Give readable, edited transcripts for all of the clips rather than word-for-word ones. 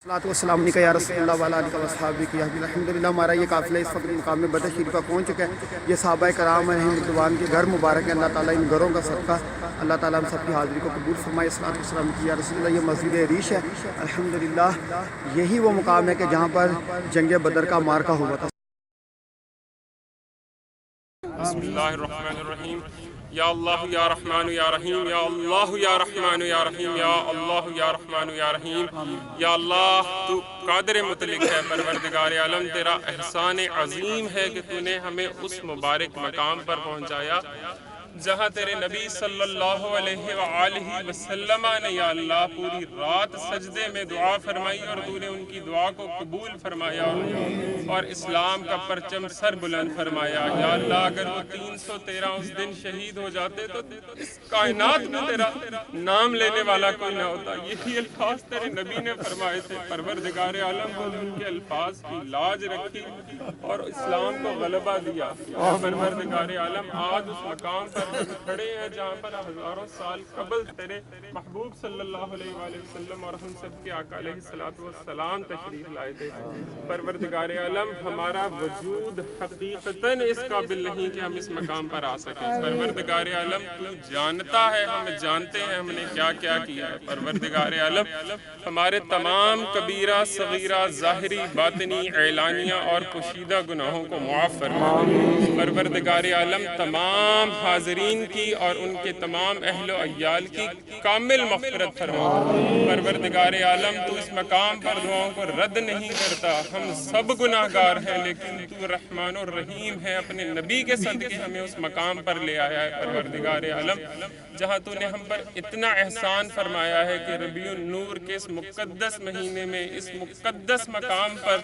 الصلاۃ والسلام علیکہ یا رسول اللہ وعلیٰ آلہ وصحبہ الحمدللہ۔ ہمارا یہ قافلہ اس وقت مقام بدر شریف کا پہنچ چکا ہے۔ یہ صحابہ کرام ہیں رضوان کے گھر مبارک ہیں۔ اللہ تعالیٰ ان گھروں کا صدقہ اللہ تعالیٰ ہم سب کی حاضری کو قبول فرمائے۔ الصلاۃ والسلام علیکہ یا رسول اللہ۔ یہ مسجد عریش ہے الحمدللہ۔ یہی وہ مقام ہے کہ جہاں پر جنگ بدر کا معرکہ ہوا تھا۔ بسم اللہ الرحمن الرحیم۔ یا اللہ یا رحمان یا رحیم، یا اللہ یا رحمان یا رحیم، یا اللہ یا رحمان یا رحیم۔ یا اللہ تو قادر مطلق ہے، پروردگار عالم تیرا احسان عظیم ہے کہ تو نے ہمیں اس مبارک مقام پر پہنچایا جہاں تیرے نبی صلی اللہ علیہ وآلہ وسلم نے یا اللہ پوری رات سجدے میں دعا فرمائی اور تو نے ان کی دعا کو قبول فرمایا اور اسلام کا پرچم سر بلند فرمایا۔ یا اللہ اگر وہ 313 اس دن شہید ہو جاتے تو اس کائنات میں تیرا نام لینے والا کوئی نہ ہوتا۔ یہی الفاظ تیرے نبی نے فرمائے تھے۔ پروردگار عالم کو ان کے الفاظ کی لاج رکھی اور اسلام کو غلبہ دیا۔ پروردگار عالم آج اس مقام پر کھڑے ہیں جہاں پر ہزاروں سال قبل تیرے محبوب صلی اللہ علیہ وآلہ وسلم اور ہم سب کے آقا علیہ السلام تشریف لائے تھے۔ پروردگار عالم ہمارا وجود حقیقتاً اس قابل نہیں کہ ہم اس مقام پر آ سکیں۔ پروردگار عالم تو جانتا ہے، ہم جانتے ہیں ہم نے کیا کیا کیا ہے۔ پروردگار عالم ہمارے تمام کبیرہ صغیرہ ظاہری باطنی اعلانیہ اور پوشیدہ گناہوں کو معاف فرما۔ پروردگار عالم تمام حاضرین کی اور ان کے تمام اہل و عیال کی کامل مغفرت فرما۔ پروردگار عالم تو اس مقام پر دعاؤں کو رد نہیں کرتا۔ ہم سب گناہگار ہیں لیکن تو رحمان الرحیم ہے، اپنے نبی کے صدقے ہمیں اس مقام پر لے آیا ہے۔ پروردگار عالم جہاں تو نے ہم پر اتنا احسان فرمایا ہے کہ ربیع النور کے اس مقدس مہینے میں اس مقدس مقام پر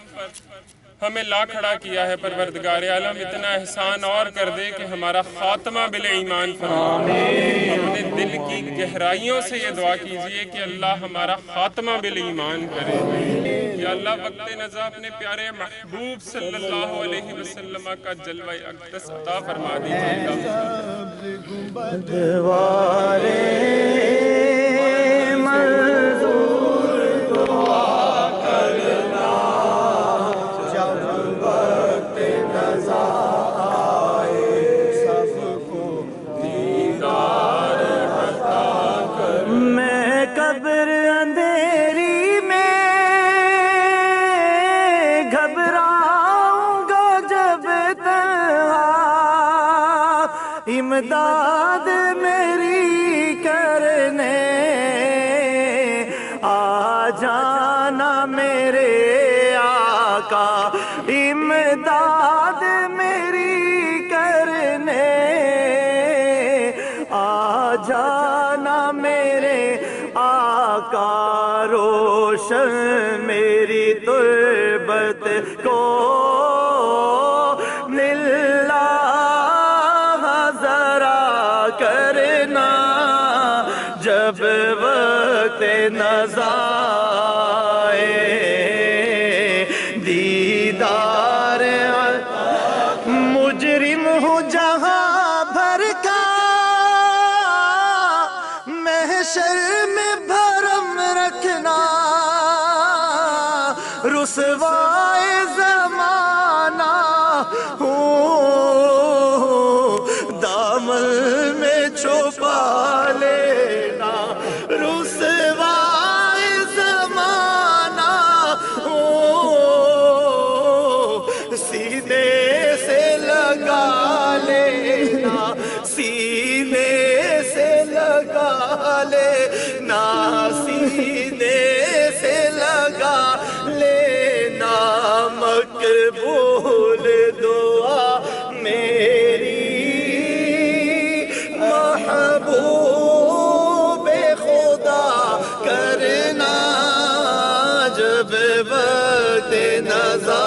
ہمیں لا کھڑا کیا ہے۔ پروردگار عالم اتنا احسان اور کر دے کہ ہمارا خاتمہ بالایمان فرما۔ اپنے دل کی گہرائیوں سے یہ دعا کیجئے کہ اللہ ہمارا خاتمہ بالایمان کرے۔ یا اللہ وقت نزا اپنے پیارے محبوب صلی اللہ علیہ وسلم کا جلوہ اقدس عطا فرما دیجئے امداد میری کرنے آ جانا میرے آقا، امداد میری کرنے آ جانا میرے آقا، روشن میری تربت کو کرنا جب وقت نزا دیدار مجرم ہوں جہاں بھر کا، محشر میں بھرم رکھنا، رسوائے زمانہ دامن میں چھپا لینا، رسوائے زمانہ سینے سے لگا لینا، سینے سے لگا لینا، سینے سے لگا لینا، مقبول دعا میری محبوب خدا کرنا جب وقت نزا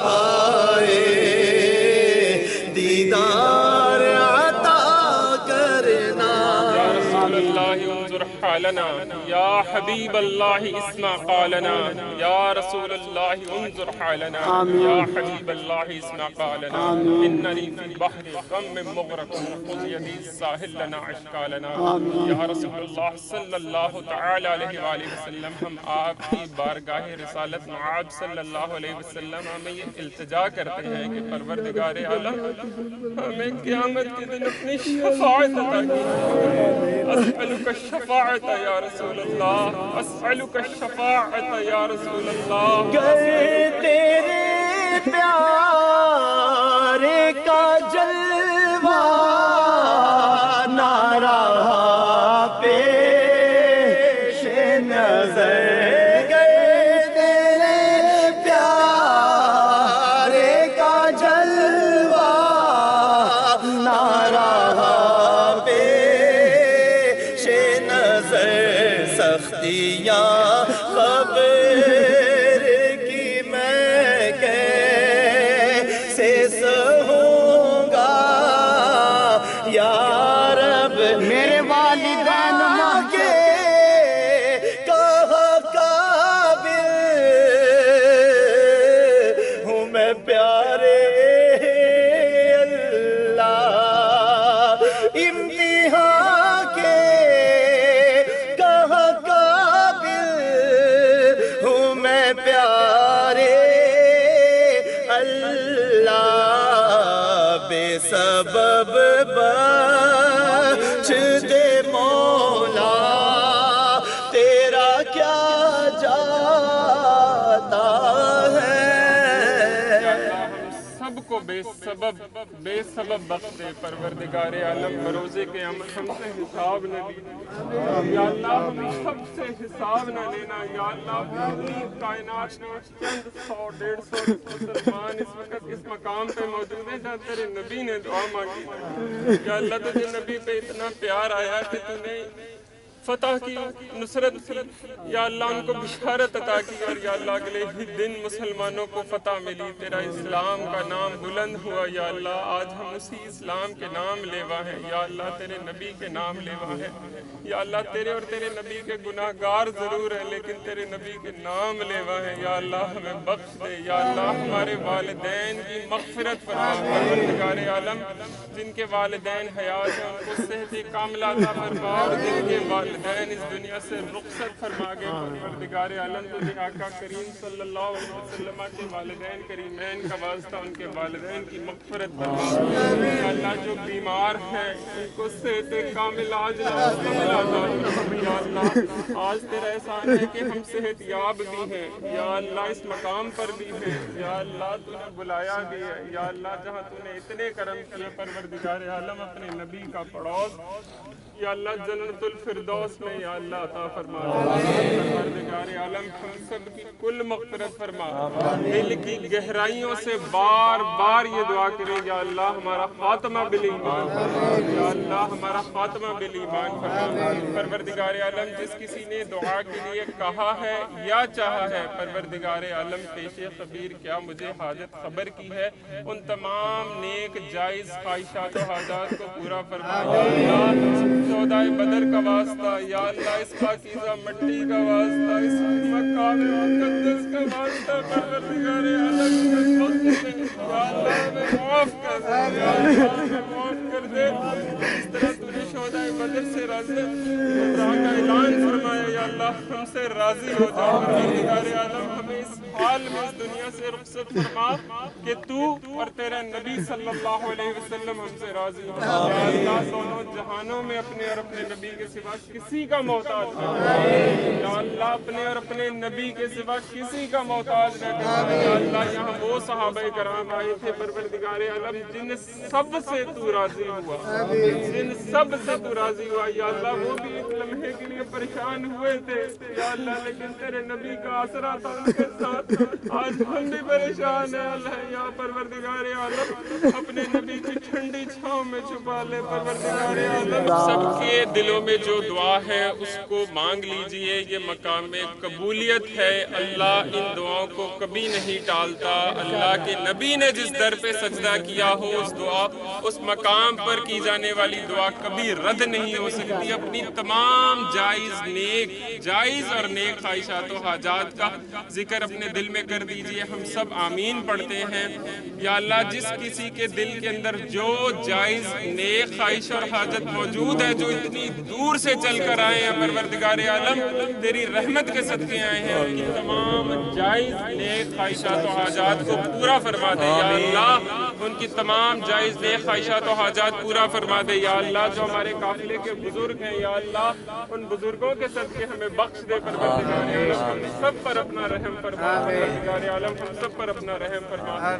آئے، دیدار عطا کرنا۔ یا رسول اللہ انظر حالنا یا حبیب اللہ اسمع قالنا یا رسول اللہ انظر حالنا یا حبیب اللہ اسمع قالنا اننی فی البحر غم مغرق خذ یدی الساحل لنا اشکالنا یا رسول اللہ صلی اللہ تعالی علیہ وآلہ وسلم ہم آپ کی بارگاہ رسالت معاد صلی اللہ علیہ وسلم ہمیں یہ التجا کرتے ہیں کہ پروردگار عالم ہمیں قیامت کے دن اپنی شفاعت عطا کی اسألک الشفاعت یا رسول اللہ اسألک الشفاعت یا رسول اللہ گر تیرے پیارے کا جلوہ نہ رہا پیش نظر خبر کی میں کیسے سہوں گا یا رب میرے والدین کے کہاں قابل ہوں میں پیارے اللہ امتحان کے پیارے اللہ بے سبب بخش دے مولا تیرا کیا جاتا ہے سب کو بے سبب بخش دے پروردگار عالم بروزے قیامت ہم سے حساب نہ لینا یا اللہ ہم سب سے حساب نہ لینا یا اللہ پوری کائنات میں چند 100-150 مسلمان اس وقت اس مقام پہ موجود ہیں جہاں تیرے نبی نے دعا مانگی یا اللہ تجھے نبی پہ اتنا پیار آیا کہ تو نے فتح کی نصرت کی یا اللہ ان کو بشارت عطا کی اور یا اللہ اگلے ہی دن مسلمانوں کو فتح ملی تیرا اسلام کا نام بلند ہوا یا اللہ آج ہم اسی اسلام کے نام لیوا ہیں یا اللہ تیرے نبی کے نام لیوا ہیں یا اللہ تیرے اور تیرے نبی کے گناہگار ضرور ہیں لیکن تیرے نبی کے نام لیوا ہیں یا اللہ ہمیں بخش دے یا اللہ ہمارے والدین کی مغفرت فرما پروردگار عالم جن کے والدین حیات ہیں ان کو صحت کاملہ عطا فرما اور جن کے والدین اس دنیا سے رخصت فرما گئے پروردگار عالم تجھے آقا کریم صلی اللہ علیہ وسلم کے والدین کریمین کا واسطہ ان کے والدین کی مغفرت فرما یا اللہ جو بیمار ہیں ان کو صحت کامل یا اللہ آج تیرا احسان ہے کہ ہم صحت یاب بھی ہیں یا اللہ اس مقام پر بھی ہیں یا اللہ تو نے بلایا بھی ہے یا اللہ جہاں تو نے اتنے کرم کیے پروردگار عالم اپنے نبی کا پڑوس یا اللہ جنت الفردوس میں یا اللہ عطا فرما پروردگار عالم ہم سب کی کل مغفرت فرما دل کی گہرائیوں سے بار بار یہ دعا کریں یا اللہ ہمارا خاتمہ بالایمان یا اللہ ہمارا خاتمہ بالایمان فرما پروردگار عالم جس کسی نے دعا کے لیے کہا ہے یا چاہا ہے پروردگار عالم پیش خبیر کیا مجھے حاجت خبر کی ہے ان تمام نیک جائز خواہشات و حاجات کو پورا فرما یا اللہ شہدائے بدر کا واسطہ یا اللہ اس پاکیزہ مٹی کا واسطہ اس مقام مقدس کا واسطہ پروردگار عالم کے وقت میں یا اللہ ہمیں معاف کر دے یا اللہ ہمیں معاف کر دے اس طرح تو نے شہدائے بدر سے راضی راہ کا اعلان فرمایا یا اللہ ہم سے راضی ہو جا پروردگار عالم ہمیں اس حال میں اس دنیا سے رخصت فرما کہ تو اور تیرا نبی صلی اللہ علیہ وسلم ہم سے راضی ہو یا اللہ دونوں جہانوں میں اپنے اور اپنے نبی کے سوا کسی کا محتاج نہ یا اللہ اپنے اور اپنے نبی کے سوا کسی کا محتاج نہ یا اللہ یہاں وہ صحابہ کرام آئے تھے پروردگار عالم جن سب سے تو راضی ہوا جن سب سے تو راضی ہوا یا اللہ وہ بھی ایک لمحے کے لیے پریشان ہوئے تھے یا اللہ لیکن تیرے نبی کا آسرا تھا ان کے ساتھ آج ہم بھی پریشان ہے اللہ یا پروردگار عالم اپنے نبی کی ٹھنڈی چھاؤں میں چھپا لے پروردگار عالم سب کے دلوں میں جو دعا ہے اس کو مانگ لیجئے یہ مقام قبولیت ہے اللہ ان دعاؤں کو کبھی نہیں ٹالتا اللہ کے نبی نے جس در پہ سجدہ کیا ہو اس دعا اس مقام پر کی جانے والی دعا کبھی رد نہیں ہو سکتی اپنی تمام جائز اور نیک خواہشات و حاجات کا ذکر اپنے دل میں کر دیجئے ہم سب آمین پڑھتے ہیں یا اللہ جس کسی کے دل کے اندر جو جائز نیک خواہش اور حاجت موجود ہے جو اتنی دور سے چل کر آئے ہیں پروردگار عالم تیری رحمت کے صدقے آئے ہیں ان کی تمام جائز نیک خواہشات و حاجات کو پورا فرما دے یا اللہ ان کی تمام جائز نیک خواہشات و حاجات پورا فرما دے یا اللہ جو ہمارے قافلے کے بزرگ ہیں یا اللہ ان بزرگوں کے صدقے ہمیں بخش دے پروردگار عالم ہم سب پر اپنا رحم فرما پروردگار عالم ہم سب پر اپنا رحم فرما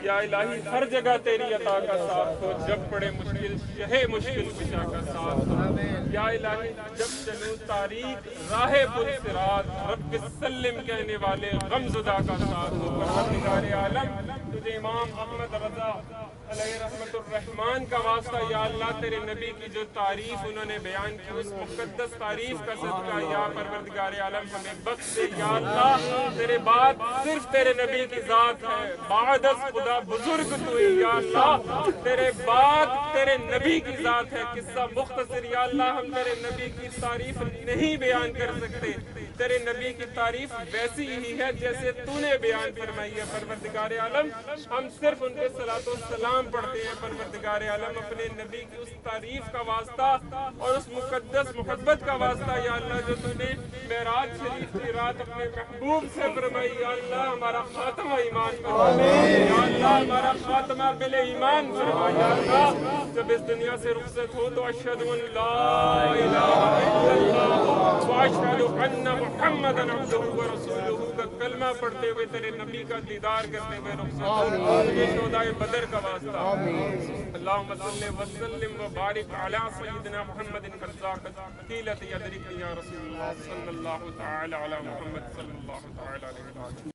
یا الہی ہر جگہ تیری عطا کا ساتھ ہو جب پڑے مشکل شہے مشکل کشا کا ساتھ ہو یا الہی جب چلو تاریخ راہ پر صراط رب سلم کہنے والے غم زدہ کا ساتھ ہو پروردگار عالم تجھے امام احمد رضا علیہ رحمت الرحمن کا واسطہ یا اللہ تیرے نبی کی جو تعریف انہوں نے بیان کی اس مقدس تعریف کا صدقہ یا پروردگار عالم ہمیں بخش دے یا اللہ تیرے بعد صرف تیرے نبی کی ذات ہے بعد از خدا بزرگ تو ہی یا اللہ تیرے بعد تیرے نبی کی ذات ہے قصہ مختصر یا اللہ ہم تیرے نبی کی تعریف نہیں بیان کر سکتے تیرے نبی کی تعریف ویسی ہی ہے جیسے تو نے بیان فرمائی ہے پروردگار عالم ہم صرف ان کے صلاۃ و سلام پڑھتے ہیں پروردگار عالم اپنے نبی کی اس تعریف کا واسطہ اور اس مقدس محبت کا واسطہ یا اللہ جو تو نے معراج شریف کی رات اپنے محبوب سے فرمائی یا اللہ ہمارا خاتمہ ایمان فرما یا اللہ ہمارا خاتمہ بل ایمان فرما یا اللہ جب اس دنیا سے رخصت ہو تو اشہد ان لا الہ الا اللہ واشہد ان محمد عبدہ ورسولہ کا کلمہ پڑھتے ہوئے تیرے نبی کا دیدار کرتے ہوئے رخصت ہو شہداء بدر کا واسطہ اللہم صلی وسلم و بارک علی سیدنا محمد قد قیلت یدرک یا رسول اللہ صلی اللہ تعالی علی محمد صلی اللہ تعالی علیہ وسلم